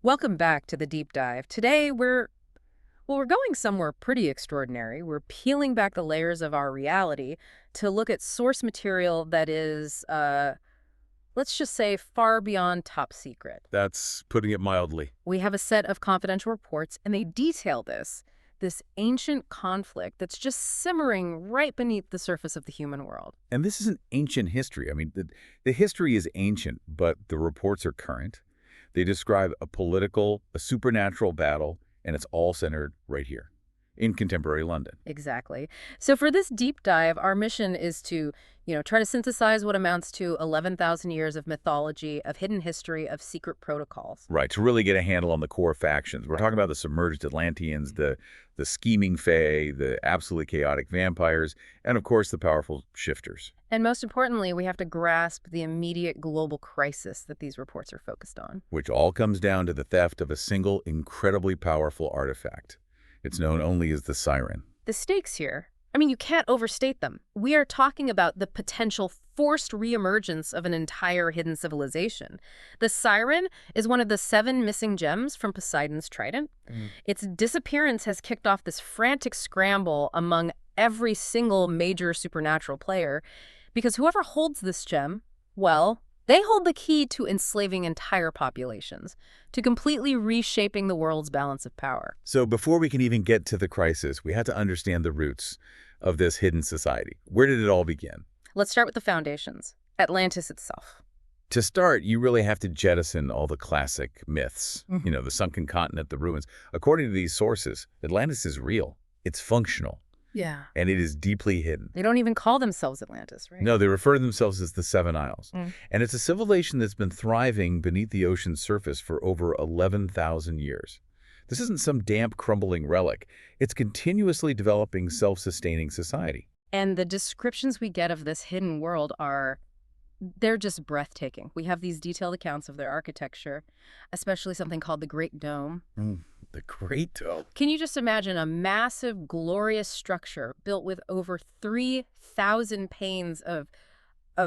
Welcome back to the deep dive. Today we're going somewhere pretty extraordinary. We're peeling back the layers of our reality to look at source material that is let's just say far beyond top secret. That's putting it mildly. We have a set of confidential reports and they detail this ancient conflict that's just simmering right beneath the surface of the human world. And this isn't ancient history. I mean, the history is ancient, but the reports are current. They describe a supernatural battle, and it's all centered right here in contemporary London. Exactly. So for this deep dive, our mission is to, try to synthesize what amounts to 11,000 years of mythology, of hidden history, of secret protocols. Right, to really get a handle on the core factions. We're talking about the submerged Atlanteans, the scheming fae, the absolutely chaotic vampires, and of course the powerful shifters. And most importantly, we have to grasp the immediate global crisis that these reports are focused on. Which all comes down to the theft of a single incredibly powerful artifact. It's known only as the Siren. The stakes here, you can't overstate them. We are talking about the potential forced reemergence of an entire hidden civilization. The Siren is one of the 7 missing gems from Poseidon's trident. Its disappearance has kicked off this frantic scramble among every single major supernatural player, because whoever holds this gem, well, they hold the key to enslaving entire populations, to completely reshaping the world's balance of power. So before we can even get to the crisis, we had to understand the roots of this hidden society. Where did it all begin? Let's start with the foundations. Atlantis itself. To start, you really have to jettison all the classic myths. The sunken continent, the ruins. According to these sources, Atlantis is real. It's functional. Yeah. And it is deeply hidden. They don't even call themselves Atlantis, right? No, they refer to themselves as the Seven Isles. And it's a civilization that's been thriving beneath the ocean's surface for over 11,000 years. This isn't some damp, crumbling relic. It's continuously developing self-sustaining society. And the descriptions we get of this hidden world they're just breathtaking. We have these detailed accounts of their architecture, especially something called the Great Dome. The Great Dome. Can you just imagine a massive, glorious structure built with over 3,000 panes of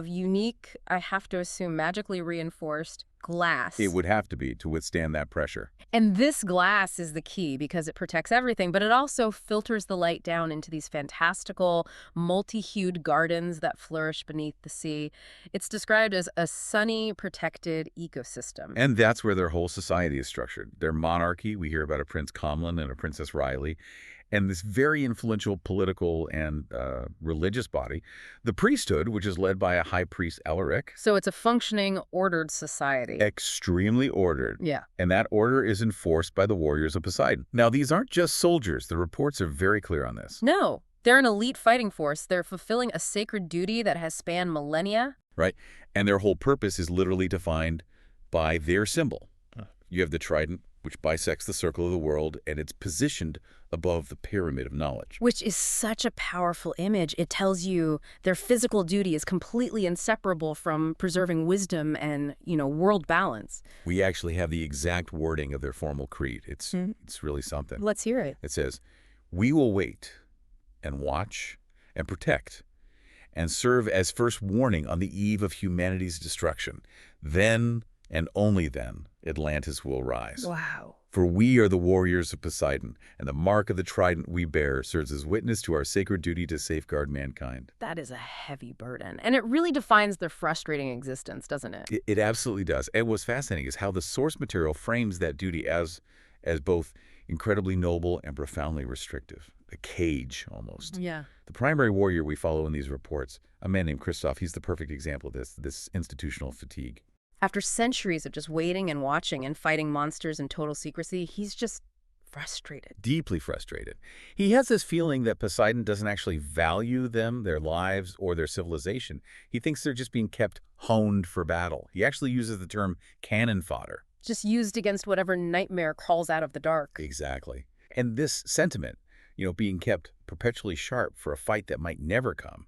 unique, I have to assume, magically reinforced glass? It would have to be to withstand that pressure. And this glass is the key because it protects everything, but it also filters the light down into these fantastical, multi-hued gardens that flourish beneath the sea. It's described as a sunny, protected ecosystem. And that's where their whole society is structured. Their monarchy, we hear about a Prince Comlin and a Princess Riley, and this very influential political and religious body, the priesthood, which is led by a high priest Elric. So it's a functioning, ordered society. Extremely ordered. Yeah. And that order is enforced by the warriors of Poseidon. Now, these aren't just soldiers. The reports are very clear on this. No, they're an elite fighting force. They're fulfilling a sacred duty that has spanned millennia. Right. And their whole purpose is literally defined by their symbol. You have the trident, which bisects the circle of the world, and it's positioned above the pyramid of knowledge. Which is such a powerful image. It tells you their physical duty is completely inseparable from preserving wisdom and, world balance. We actually have the exact wording of their formal creed. It's really something. Let's hear it. It says, "We will wait and watch and protect and serve as first warning on the eve of humanity's destruction. Then and only then Atlantis will rise. Wow. For we are the warriors of Poseidon, and the mark of the trident we bear serves as witness to our sacred duty to safeguard mankind." That is a heavy burden. And it really defines their frustrating existence, doesn't it? It absolutely does. And what's fascinating is how the source material frames that duty as both incredibly noble and profoundly restrictive. A cage, almost. Yeah. The primary warrior we follow in these reports, a man named Christophe, he's the perfect example of this institutional fatigue. After centuries of just waiting and watching and fighting monsters in total secrecy, he's just frustrated. Deeply frustrated. He has this feeling that Poseidon doesn't actually value them, their lives, or their civilization. He thinks they're just being kept honed for battle. He actually uses the term cannon fodder. Just used against whatever nightmare crawls out of the dark. Exactly. And this sentiment, being kept perpetually sharp for a fight that might never come,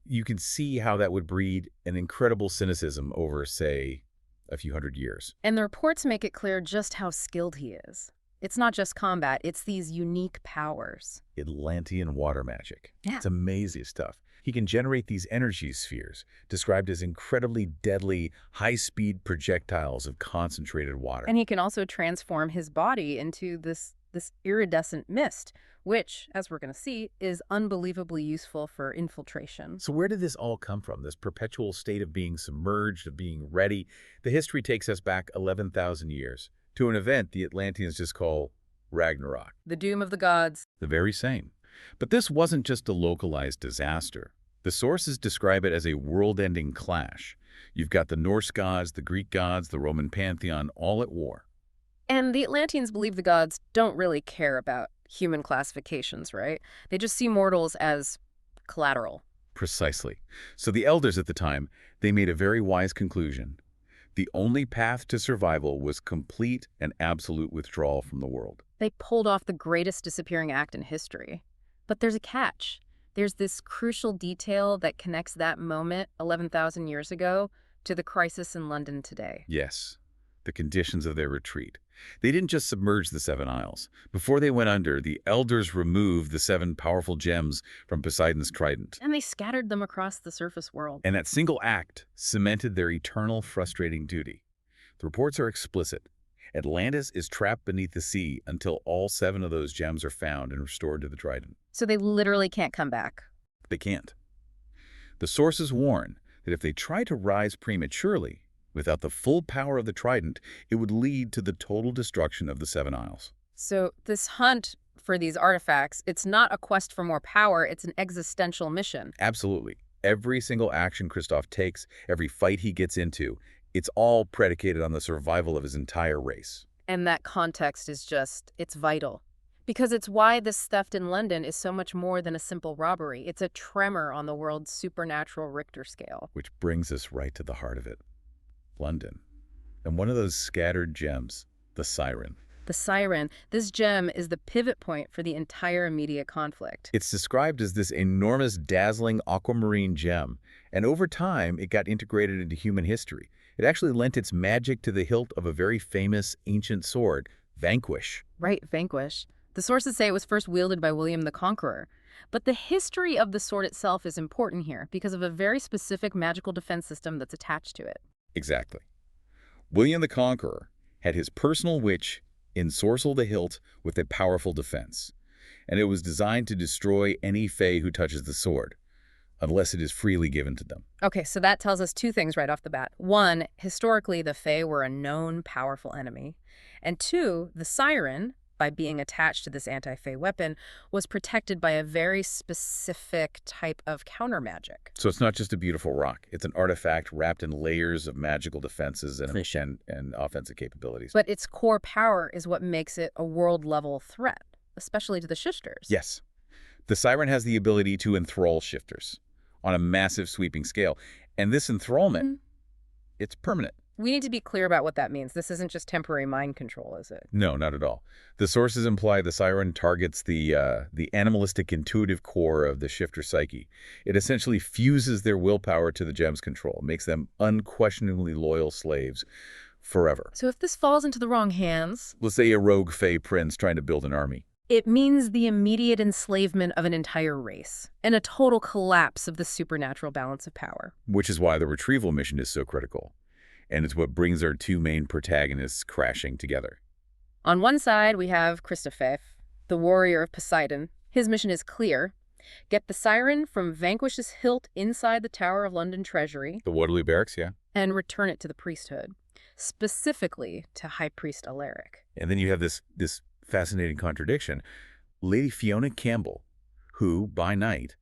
you can see how that would breed an incredible cynicism over, say, a few hundred years. And the reports make it clear just how skilled he is. It's not just combat, it's these unique powers. Atlantean water magic. Yeah. It's amazing stuff. He can generate these energy spheres, described as incredibly deadly, high-speed projectiles of concentrated water. And he can also transform his body into this iridescent mist, which, as we're going to see, is unbelievably useful for infiltration. So where did this all come from, this perpetual state of being submerged, of being ready? The history takes us back 11,000 years to an event the Atlanteans just call Ragnarok. The doom of the gods. The very same. But this wasn't just a localized disaster. The sources describe it as a world-ending clash. You've got the Norse gods, the Greek gods, the Roman pantheon, all at war. And the Atlanteans believe the gods don't really care about human classifications, right? They just see mortals as collateral. Precisely. So the elders at the time, they made a very wise conclusion. The only path to survival was complete and absolute withdrawal from the world. They pulled off the greatest disappearing act in history. But there's a catch. There's this crucial detail that connects that moment 11,000 years ago to the crisis in London today. Yes, the conditions of their retreat. They didn't just submerge the Seven Isles. Before they went under, the elders removed the 7 powerful gems from Poseidon's trident. And they scattered them across the surface world. And that single act cemented their eternal, frustrating duty. The reports are explicit. Atlantis is trapped beneath the sea until all 7 of those gems are found and restored to the trident. So they literally can't come back. They can't. The sources warn that if they try to rise prematurely, without the full power of the trident, it would lead to the total destruction of the 7 Isles. So this hunt for these artifacts, it's not a quest for more power, it's an existential mission. Absolutely. Every single action Christophe takes, every fight he gets into, it's all predicated on the survival of his entire race. And that context is it's vital. Because it's why this theft in London is so much more than a simple robbery. It's a tremor on the world's supernatural Richter scale. Which brings us right to the heart of it. London. And one of those scattered gems, the Siren. The Siren, this gem is the pivot point for the entire immediate conflict. It's described as this enormous, dazzling aquamarine gem, and over time it got integrated into human history. It actually lent its magic to the hilt of a very famous ancient sword, Vanquish. Right, Vanquish. The sources say it was first wielded by William the Conqueror. But the history of the sword itself is important here because of a very specific magical defense system that's attached to it. Exactly. William the Conqueror had his personal witch ensorcel the hilt with a powerful defense, and it was designed to destroy any fae who touches the sword, unless it is freely given to them. Okay, so that tells us 2 things right off the bat. 1, historically the fae were a known powerful enemy. And 2, the Siren, by being attached to this anti-fae weapon, was protected by a very specific type of counter magic. So it's not just a beautiful rock. It's an artifact wrapped in layers of magical defenses and offensive capabilities. But its core power is what makes it a world-level threat, especially to the shifters. Yes. The Siren has the ability to enthrall shifters on a massive sweeping scale. And this enthrallment, it's permanent. We need to be clear about what that means. This isn't just temporary mind control, is it? No, not at all. The sources imply the Siren targets the animalistic intuitive core of the shifter psyche. It essentially fuses their willpower to the gem's control, makes them unquestioningly loyal slaves forever. So if this falls into the wrong hands... Let's say a rogue fae prince trying to build an army. It means the immediate enslavement of an entire race and a total collapse of the supernatural balance of power. Which is why the retrieval mission is so critical. And it's what brings our 2 main protagonists crashing together. On one side, we have Christophe, the warrior of Poseidon. His mission is clear. Get the Siren from Vanquish's hilt inside the Tower of London Treasury. The Waterloo Barracks, yeah. And return it to the priesthood, specifically to High Priest Alaric. And then you have this fascinating contradiction. Lady Fiona Campbell, who, by night,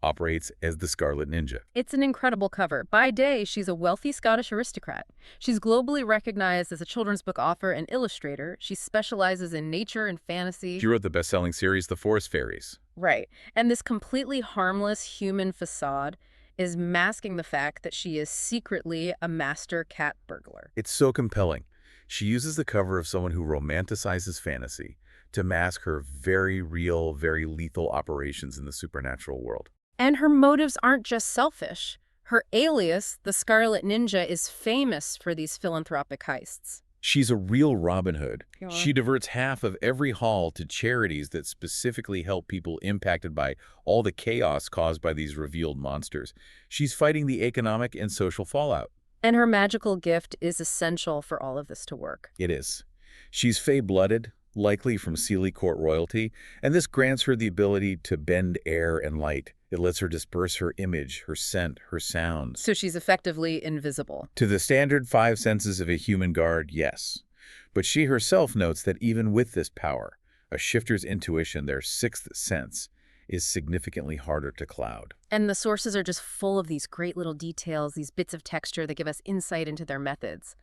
operates as the Scarlet Ninja. It's an incredible cover. By day, she's a wealthy Scottish aristocrat. She's globally recognized as a children's book author and illustrator. She specializes in nature and fantasy. She wrote the best-selling series, The Forest Fairies. Right. And this completely harmless human facade is masking the fact that she is secretly a master cat burglar. It's so compelling. She uses the cover of someone who romanticizes fantasy to mask her very real, very lethal operations in the supernatural world. And her motives aren't just selfish. Her alias, the Scarlet Ninja, is famous for these philanthropic heists. She's a real Robin Hood. Yeah. She diverts half of every haul to charities that specifically help people impacted by all the chaos caused by these revealed monsters. She's fighting the economic and social fallout. And her magical gift is essential for all of this to work. It is. She's fey-blooded, likely from Sealy court royalty, and this grants her the ability to bend air and light. It lets her disperse her image, her scent, her sounds. So she's effectively invisible. To the standard 5 senses of a human guard, yes. But she herself notes that even with this power, a shifter's intuition, their 6th sense, is significantly harder to cloud. And the sources are just full of these great little details, these bits of texture that give us insight into their methods.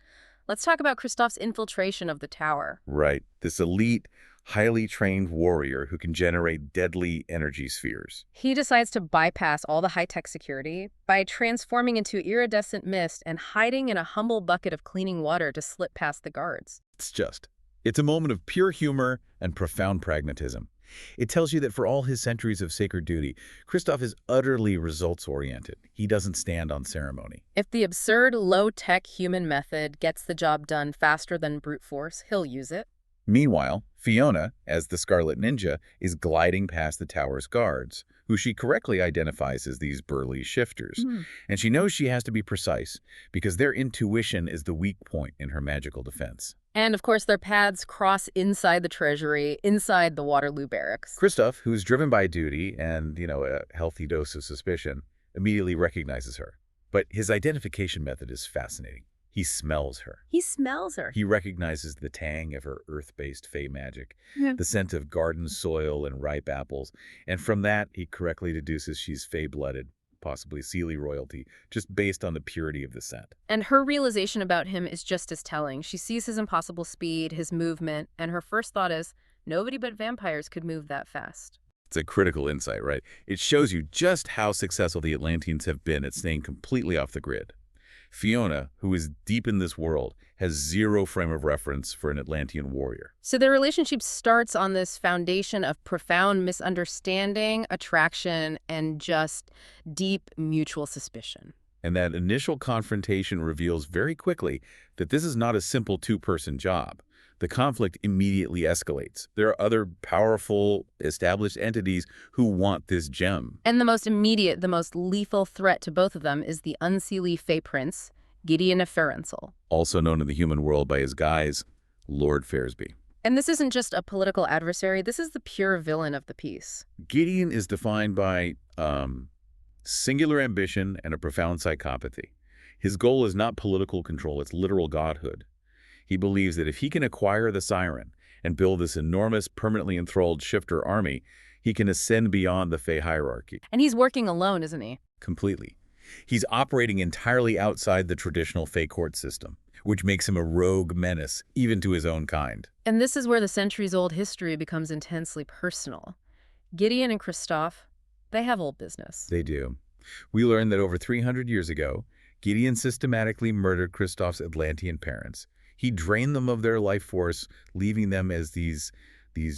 Let's talk about Christophe's infiltration of the tower. Right. This elite, highly trained warrior who can generate deadly energy spheres. He decides to bypass all the high-tech security by transforming into iridescent mist and hiding in a humble bucket of cleaning water to slip past the guards. It's a moment of pure humor and profound pragmatism. It tells you that for all his centuries of sacred duty, Christophe is utterly results-oriented. He doesn't stand on ceremony. If the absurd, low-tech human method gets the job done faster than brute force, he'll use it. Meanwhile, Fiona, as the Scarlet Ninja, is gliding past the tower's guards, who she correctly identifies as these burly shifters. And she knows she has to be precise, because their intuition is the weak point in her magical defense. And, of course, their paths cross inside the treasury, inside the Waterloo barracks. Christophe, who is driven by duty and, a healthy dose of suspicion, immediately recognizes her. But his identification method is fascinating. He smells her. He smells her. He recognizes the tang of her earth-based fey magic, the scent of garden soil and ripe apples, and from that, he correctly deduces she's fey-blooded, possibly Sealy royalty, just based on the purity of the scent. And her realization about him is just as telling. She sees his impossible speed, his movement, and her first thought is, nobody but vampires could move that fast. It's a critical insight, right? It shows you just how successful the Atlanteans have been at staying completely off the grid. Fiona, who is deep in this world, has zero frame of reference for an Atlantean warrior. So their relationship starts on this foundation of profound misunderstanding, attraction, and just deep mutual suspicion. And that initial confrontation reveals very quickly that this is not a simple two-person job. The conflict immediately escalates. There are other powerful, established entities who want this gem. And the most immediate, the most lethal threat to both of them is the unseelie Fey Prince, Gideon of Ferensel. Also known in the human world by his guise, Lord Faresby. And this isn't just a political adversary, this is the pure villain of the piece. Gideon is defined by singular ambition and a profound psychopathy. His goal is not political control, it's literal godhood. He believes that if he can acquire the Siren and build this enormous, permanently enthralled shifter army, he can ascend beyond the Fey hierarchy. And he's working alone, isn't he? Completely. He's operating entirely outside the traditional Fey court system, which makes him a rogue menace, even to his own kind. And this is where the centuries-old history becomes intensely personal. Gideon and Christophe, they have old business. They do. We learn that over 300 years ago, Gideon systematically murdered Christophe's Atlantean parents. He drained them of their life force, leaving them as these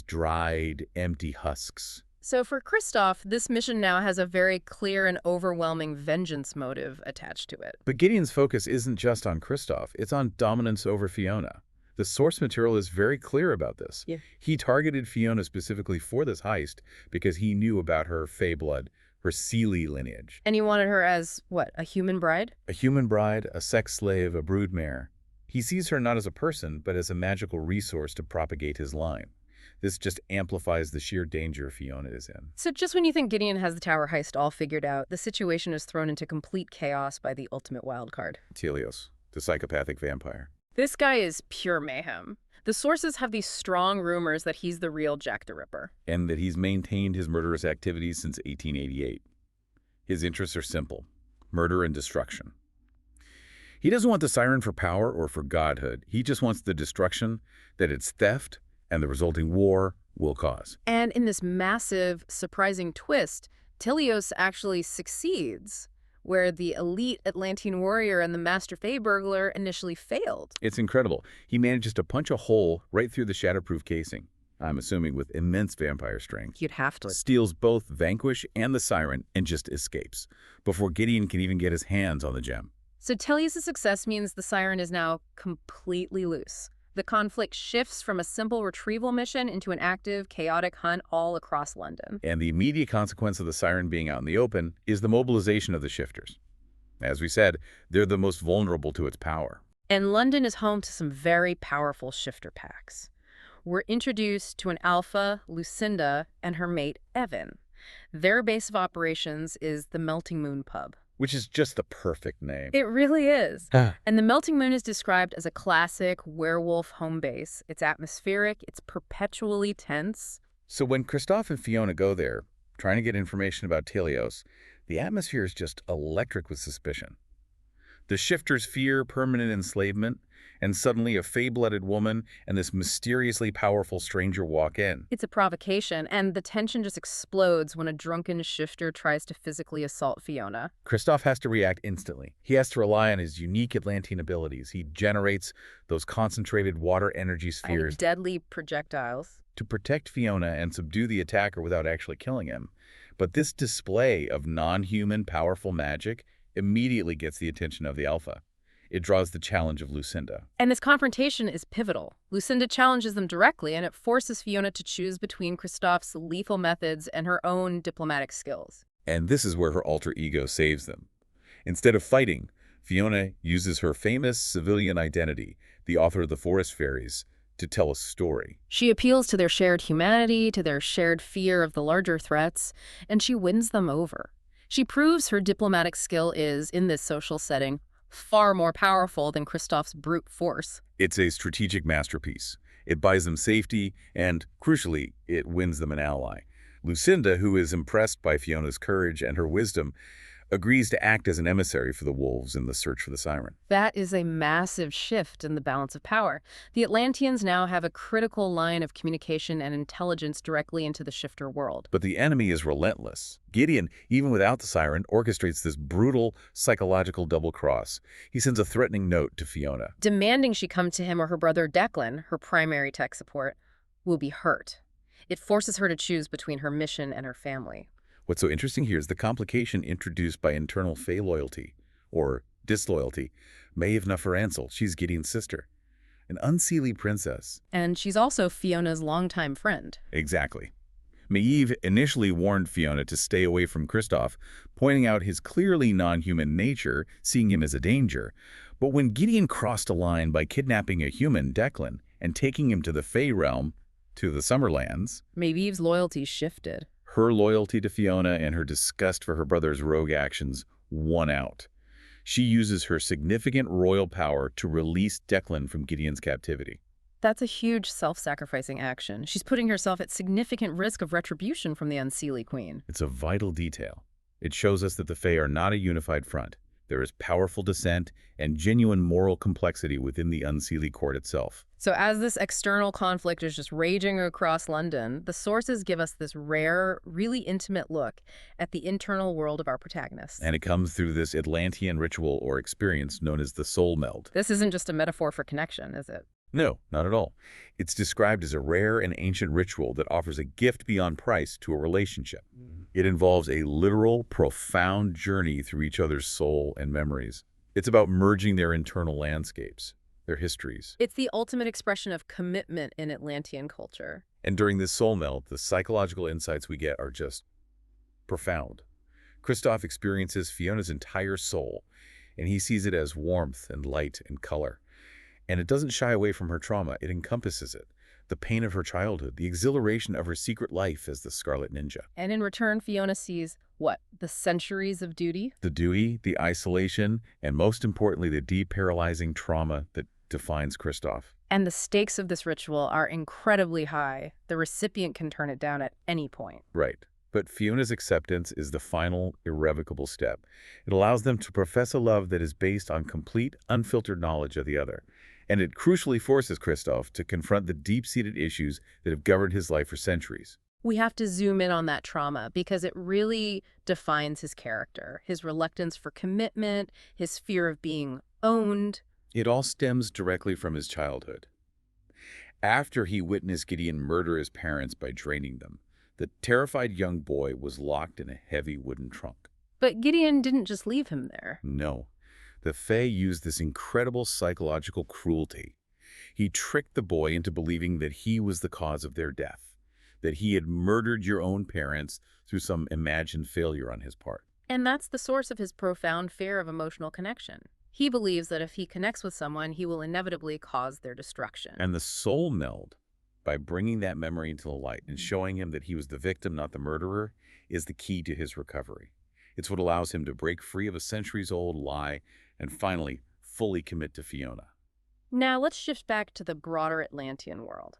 dried, empty husks. So for Christophe, this mission now has a very clear and overwhelming vengeance motive attached to it. But Gideon's focus isn't just on Christophe, it's on dominance over Fiona. The source material is very clear about this. Yeah. He targeted Fiona specifically for this heist because he knew about her Fey blood, her Sealy lineage. And he wanted her as, what, a human bride? A human bride, a sex slave, a broodmare. He sees her not as a person, but as a magical resource to propagate his line. This just amplifies the sheer danger Fiona is in. So just when you think Gideon has the tower heist all figured out, the situation is thrown into complete chaos by the ultimate wildcard. Telios, the psychopathic vampire. This guy is pure mayhem. The sources have these strong rumors that he's the real Jack the Ripper. And that he's maintained his murderous activities since 1888. His interests are simple: murder and destruction. He doesn't want the Siren for power or for godhood. He just wants the destruction that its theft and the resulting war will cause. And in this massive, surprising twist, Telios actually succeeds, where the elite Atlantean warrior and the master Fey burglar initially failed. It's incredible. He manages to punch a hole right through the shatterproof casing, I'm assuming with immense vampire strength. You'd have to. Steals both Vanquish and the Siren and just escapes, before Gideon can even get his hands on the gem. So Tellius' success means the Siren is now completely loose. The conflict shifts from a simple retrieval mission into an active, chaotic hunt all across London. And the immediate consequence of the Siren being out in the open is the mobilization of the shifters. As we said, they're the most vulnerable to its power. And London is home to some very powerful shifter packs. We're introduced to an alpha, Lucinda, and her mate, Evan. Their base of operations is the Melting Moon Pub. Which is just the perfect name. It really is. Ah. And the Melting Moon is described as a classic werewolf home base. It's atmospheric, it's perpetually tense. So when Christophe and Fiona go there, trying to get information about Tellius, the atmosphere is just electric with suspicion. The shifters fear permanent enslavement, and suddenly a fey-blooded woman and this mysteriously powerful stranger walk in. It's a provocation, and the tension just explodes when a drunken shifter tries to physically assault Fiona. Christophe has to react instantly. He has to rely on his unique Atlantean abilities. He generates those concentrated water energy spheres Deadly projectiles. to protect Fiona and subdue the attacker without actually killing him. But this display of non-human powerful magic immediately gets the attention of the Alpha. It draws the challenge of Lucinda. And this confrontation is pivotal. Lucinda challenges them directly, and it forces Fiona to choose between Christophe's lethal methods and her own diplomatic skills. And this is where her alter ego saves them. Instead of fighting, Fiona uses her famous civilian identity, the author of the Forest Fairies, to tell a story. She appeals to their shared humanity, to their shared fear of the larger threats, and she wins them over. She proves her diplomatic skill is, in this social setting, far more powerful than Christophe's brute force. It's a strategic masterpiece. It buys them safety, and, crucially, it wins them an ally. Lucinda, who is impressed by Fiona's courage and her wisdom, agrees to act as an emissary for the wolves in the search for the Siren. That is a massive shift in the balance of power. The Atlanteans now have a critical line of communication and intelligence directly into the shifter world. But the enemy is relentless. Gideon, even without the Siren, orchestrates this brutal psychological double-cross. He sends a threatening note to Fiona, demanding she come to him or her brother Declan, her primary tech support, will be hurt. It forces her to choose between her mission and her family. What's so interesting here is the complication introduced by internal fey loyalty, or disloyalty. Maeve Nufaransel, she's Gideon's sister, an unseelie princess. And she's also Fiona's longtime friend. Exactly. Maeve initially warned Fiona to stay away from Christophe, pointing out his clearly non-human nature, seeing him as a danger. But when Gideon crossed a line by kidnapping a human, Declan, and taking him to the Fey realm, to the Summerlands, Maeve's loyalty shifted. Her loyalty to Fiona and her disgust for her brother's rogue actions won out. She uses her significant royal power to release Declan from Gideon's captivity. That's a huge self-sacrificing action. She's putting herself at significant risk of retribution from the unseelie queen. It's a vital detail. It shows us that the Fae are not a unified front. There is powerful dissent and genuine moral complexity within the unseelie court itself. So as this external conflict is just raging across London, the sources give us this rare, really intimate look at the internal world of our protagonists. And it comes through this Atlantean ritual or experience known as the soul-meld. This isn't just a metaphor for connection, is it? No, not at all. It's described as a rare and ancient ritual that offers a gift beyond price to a relationship. It involves a literal, profound journey through each other's soul and memories. It's about merging their internal landscapes, their histories. It's the ultimate expression of commitment in Atlantean culture. And during this soul meld, the psychological insights we get are just profound. Christophe experiences Fiona's entire soul, and he sees it as warmth and light and color. And it doesn't shy away from her trauma. It encompasses it. The pain of her childhood, the exhilaration of her secret life as the Scarlet Ninja. And in return, Fiona sees, what, the centuries of duty? The duty, the isolation, and most importantly, the deep paralyzing trauma that defines Christophe. And the stakes of this ritual are incredibly high. The recipient can turn it down at any point. Right. But Fiona's acceptance is the final, irrevocable step. It allows them to profess a love that is based on complete, unfiltered knowledge of the other. And it crucially forces Christophe to confront the deep-seated issues that have governed his life for centuries. We have to zoom in on that trauma because it really defines his character, his reluctance for commitment, his fear of being owned. It all stems directly from his childhood. After he witnessed Gideon murder his parents by draining them, the terrified young boy was locked in a heavy wooden trunk. But Gideon didn't just leave him there. No. The Fae used this incredible psychological cruelty. He tricked the boy into believing that he was the cause of their death, that he had murdered your own parents through some imagined failure on his part. And that's the source of his profound fear of emotional connection. He believes that if he connects with someone, he will inevitably cause their destruction. And the soul meld, by bringing that memory into the light and showing him that he was the victim, not the murderer, is the key to his recovery. It's what allows him to break free of a centuries-old lie and finally fully commit to Fiona. Now let's shift back to the broader Atlantean world.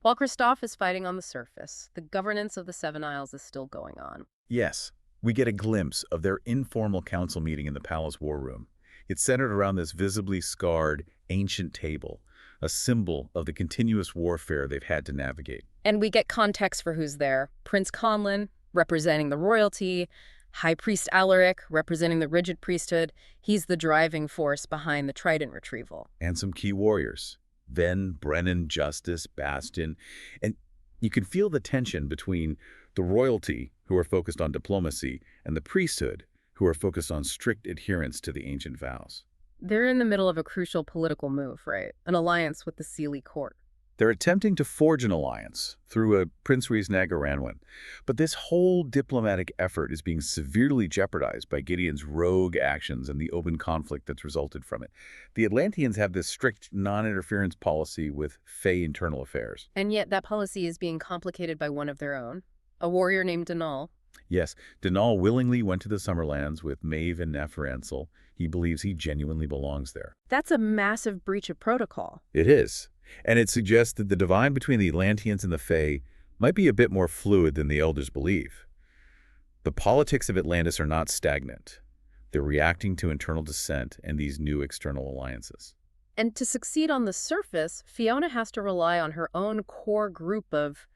While Christophe is fighting on the surface, the governance of the Seven Isles is still going on. Yes, we get a glimpse of their informal council meeting in the palace war room. It's centered around this visibly scarred, ancient table, a symbol of the continuous warfare they've had to navigate. And we get context for who's there. Prince Conlon, representing the royalty, High Priest Alaric, representing the rigid priesthood. He's the driving force behind the trident retrieval. And some key warriors. Ven, Brennan, Justice, Bastion. And you can feel the tension between the royalty, who are focused on diplomacy, and the priesthood, who are focused on strict adherence to the ancient vows. They're in the middle of a crucial political move, right? An alliance with the Sealy court. They're attempting to forge an alliance through a Prince Rhys-Nagaranwen, but this whole diplomatic effort is being severely jeopardized by Gideon's rogue actions and the open conflict that's resulted from it. The Atlanteans have this strict non-interference policy with Fae internal affairs. And yet that policy is being complicated by one of their own, a warrior named Denal. Yes, Denal willingly went to the Summerlands with Maeve and Neferensel. He believes he genuinely belongs there. That's a massive breach of protocol. It is. And it suggests that the divide between the Atlanteans and the Fae might be a bit more fluid than the elders believe. The politics of Atlantis are not stagnant. They're reacting to internal dissent and these new external alliances. And to succeed on the surface, Fiona has to rely on her own core group of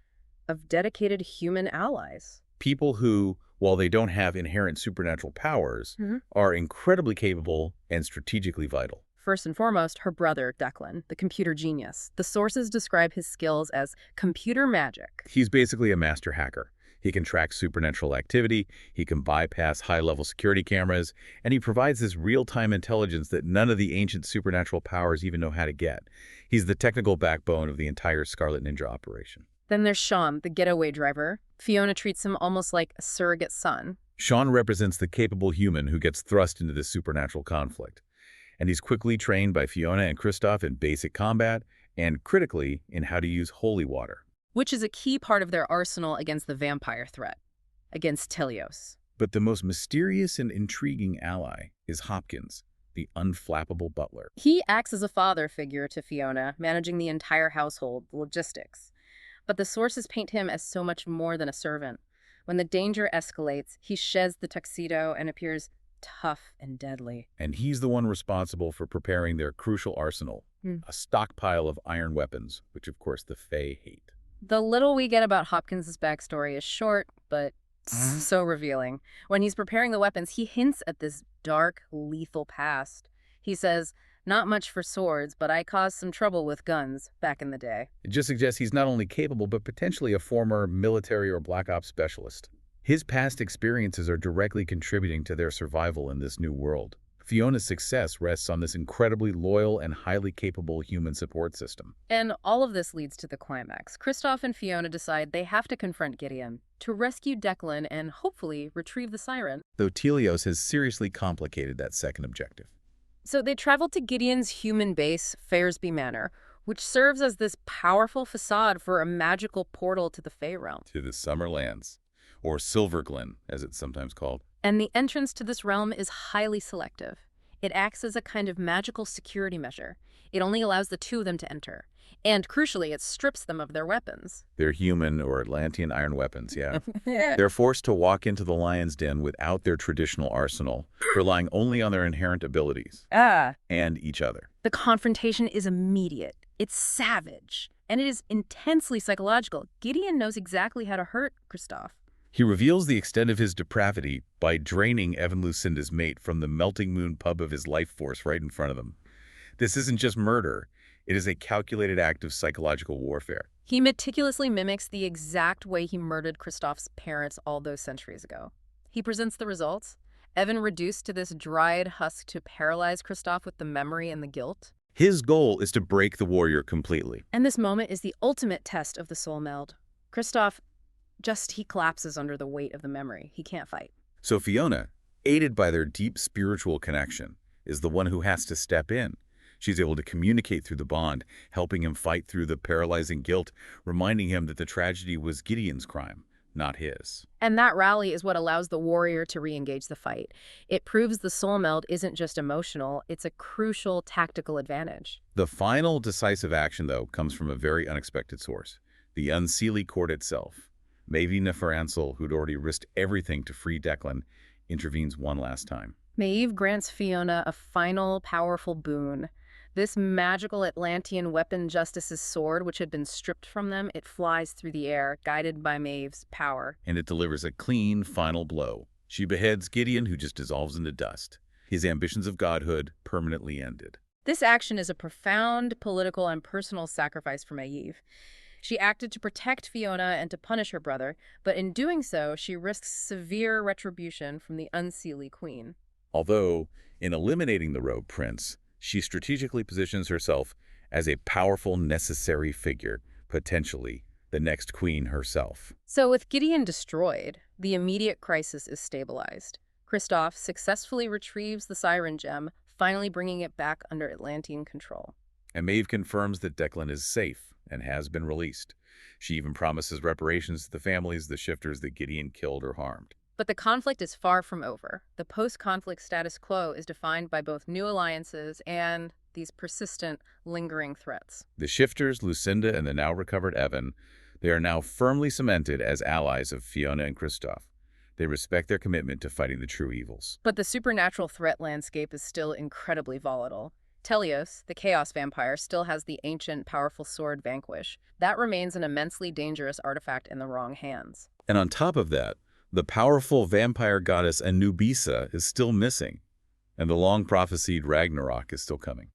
dedicated human allies. People who, while they don't have inherent supernatural powers, are incredibly capable and strategically vital. First and foremost, her brother, Declan, the computer genius. The sources describe his skills as computer magic. He's basically a master hacker. He can track supernatural activity, he can bypass high-level security cameras, and he provides this real-time intelligence that none of the ancient supernatural powers even know how to get. He's the technical backbone of the entire Scarlet Ninja operation. Then there's Sean, the getaway driver. Fiona treats him almost like a surrogate son. Sean represents the capable human who gets thrust into this supernatural conflict. And he's quickly trained by Fiona and Christophe in basic combat and, critically, in how to use holy water. Which is a key part of their arsenal against the vampire threat, against Telios. But the most mysterious and intriguing ally is Hopkins, the unflappable butler. He acts as a father figure to Fiona, managing the entire household, the logistics. But the sources paint him as so much more than a servant. When the danger escalates, he sheds the tuxedo and appears tough and deadly. And he's the one responsible for preparing their crucial arsenal, a stockpile of iron weapons, which of course the Fae hate. The little we get about Hopkins' backstory is short, but so revealing. When he's preparing the weapons, he hints at this dark, lethal past. He says, "Not much for swords, but I caused some trouble with guns back in the day." It just suggests he's not only capable, but potentially a former military or black ops specialist. His past experiences are directly contributing to their survival in this new world. Fiona's success rests on this incredibly loyal and highly capable human support system. And all of this leads to the climax. Christophe and Fiona decide they have to confront Gideon to rescue Declan and hopefully retrieve the Siren. Though Telios has seriously complicated that second objective. So they travel to Gideon's human base, Fairsby Manor, which serves as this powerful facade for a magical portal to the Fae realm. To the Summerlands, or Silverglen, as it's sometimes called. And the entrance to this realm is highly selective. It acts as a kind of magical security measure. It only allows the two of them to enter. And crucially, it strips them of their weapons. They're human or Atlantean iron weapons, yeah. Yeah. They're forced to walk into the lion's den without their traditional arsenal, relying only on their inherent abilities. And each other. The confrontation is immediate. It's savage. And it is intensely psychological. Gideon knows exactly how to hurt Christophe. He reveals the extent of his depravity by draining Evan Lucinda's mate from the melting moon pub of his life force right in front of them. This isn't just murder. It is a calculated act of psychological warfare. He meticulously mimics the exact way he murdered Christophe's parents all those centuries ago. He presents the results Evan reduced to this dried husk to paralyze Christophe with the memory and the guilt. His goal is to break the warrior completely. And this moment is the ultimate test of the soul meld. Christophe he collapses under the weight of the memory. He can't fight. So Fiona, aided by their deep spiritual connection, is the one who has to step in. She's able to communicate through the bond, helping him fight through the paralyzing guilt, reminding him that the tragedy was Gideon's crime, not his. And that rally is what allows the warrior to re-engage the fight. It proves the soul meld isn't just emotional, it's a crucial tactical advantage. The final decisive action, though, comes from a very unexpected source, the Unseelie Court itself. Maeve Neferansel, who'd already risked everything to free Declan, intervenes one last time. Maeve grants Fiona a final, powerful boon. This magical Atlantean weapon, Justice's sword, which had been stripped from them, it flies through the air, guided by Maeve's power. And it delivers a clean, final blow. She beheads Gideon, who just dissolves into dust. His ambitions of godhood permanently ended. This action is a profound political and personal sacrifice for Maeve. She acted to protect Fiona and to punish her brother, but in doing so, she risks severe retribution from the Unseelie Queen. Although, in eliminating the Rogue Prince, she strategically positions herself as a powerful, necessary figure, potentially the next queen herself. So with Gideon destroyed, the immediate crisis is stabilized. Christophe successfully retrieves the Siren gem, finally bringing it back under Atlantean control. And Maeve confirms that Declan is safe and has been released. She even promises reparations to the families, the shifters that Gideon killed or harmed. But the conflict is far from over. The post-conflict status quo is defined by both new alliances and these persistent, lingering threats. The shifters, Lucinda, and the now-recovered Evan, they are now firmly cemented as allies of Fiona and Christophe. They respect their commitment to fighting the true evils. But the supernatural threat landscape is still incredibly volatile. Telios, the chaos vampire, still has the ancient, powerful sword Vanquish. That remains an immensely dangerous artifact in the wrong hands. And on top of that, the powerful vampire goddess Anubisa is still missing, and the long-prophesied Ragnarok is still coming.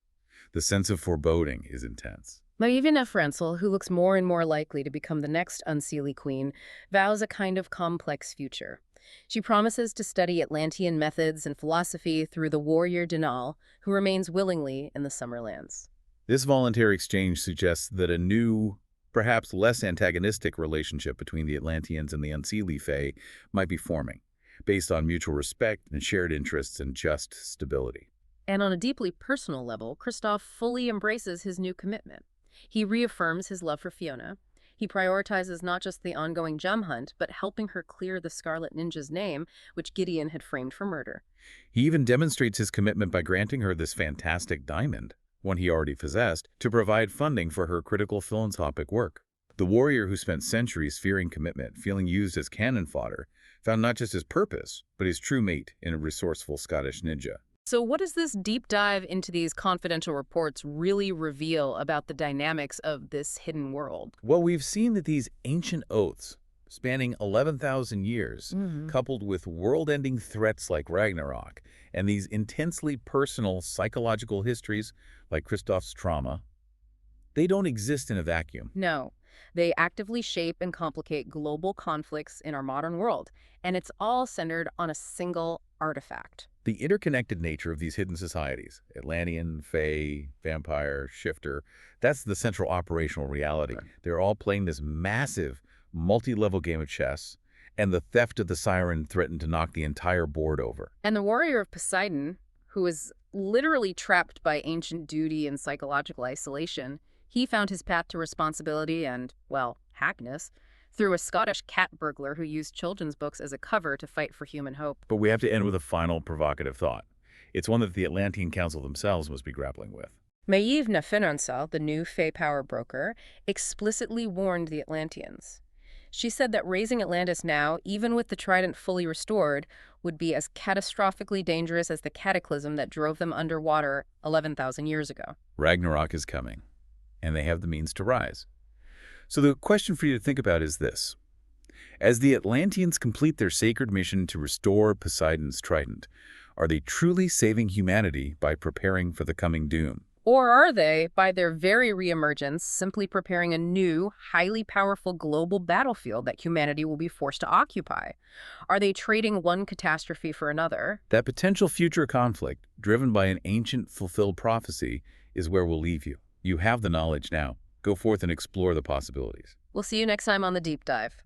The sense of foreboding is intense. Maeve Neferansel, who looks more and more likely to become the next Unseelie Queen, vows a kind of complex future. She promises to study Atlantean methods and philosophy through the warrior Denal, who remains willingly in the Summerlands. This voluntary exchange suggests that a new, perhaps less antagonistic relationship between the Atlanteans and the Unseelie Fae might be forming, based on mutual respect and shared interests and just stability. And on a deeply personal level, Christophe fully embraces his new commitment. He reaffirms his love for Fiona. He prioritizes not just the ongoing gem hunt, but helping her clear the Scarlet Ninja's name, which Gideon had framed for murder. He even demonstrates his commitment by granting her this fantastic diamond, one he already possessed, to provide funding for her critical philanthropic work. The warrior who spent centuries fearing commitment, feeling used as cannon fodder, found not just his purpose, but his true mate in a resourceful Scottish ninja. So what does this deep dive into these confidential reports really reveal about the dynamics of this hidden world? Well, we've seen that these ancient oaths, spanning 11,000 years, coupled with world-ending threats like Ragnarok, and these intensely personal psychological histories like Christophe's trauma, they don't exist in a vacuum. No, they actively shape and complicate global conflicts in our modern world, and it's all centered on a single artifact. The interconnected nature of these hidden societies, Atlantean, Fae, Vampire, Shifter, that's the central operational reality. Right. They're all playing this massive, multi-level game of chess, and the theft of the Siren threatened to knock the entire board over. And the warrior of Poseidon, who is literally trapped by ancient duty and psychological isolation, he found his path to responsibility and, well, happiness through a Scottish cat burglar who used children's books as a cover to fight for human hope. But we have to end with a final provocative thought. It's one that the Atlantean Council themselves must be grappling with. Maeve Neferansel, the new Fae power broker, explicitly warned the Atlanteans. She said that raising Atlantis now, even with the trident fully restored, would be as catastrophically dangerous as the cataclysm that drove them underwater 11,000 years ago. Ragnarok is coming, and they have the means to rise. So the question for you to think about is this. As the Atlanteans complete their sacred mission to restore Poseidon's trident, are they truly saving humanity by preparing for the coming doom? Or are they, by their very reemergence, simply preparing a new, highly powerful global battlefield that humanity will be forced to occupy? Are they trading one catastrophe for another? That potential future conflict, driven by an ancient, fulfilled prophecy, is where we'll leave you. You have the knowledge now. Go forth and explore the possibilities. We'll see you next time on The Deep Dive.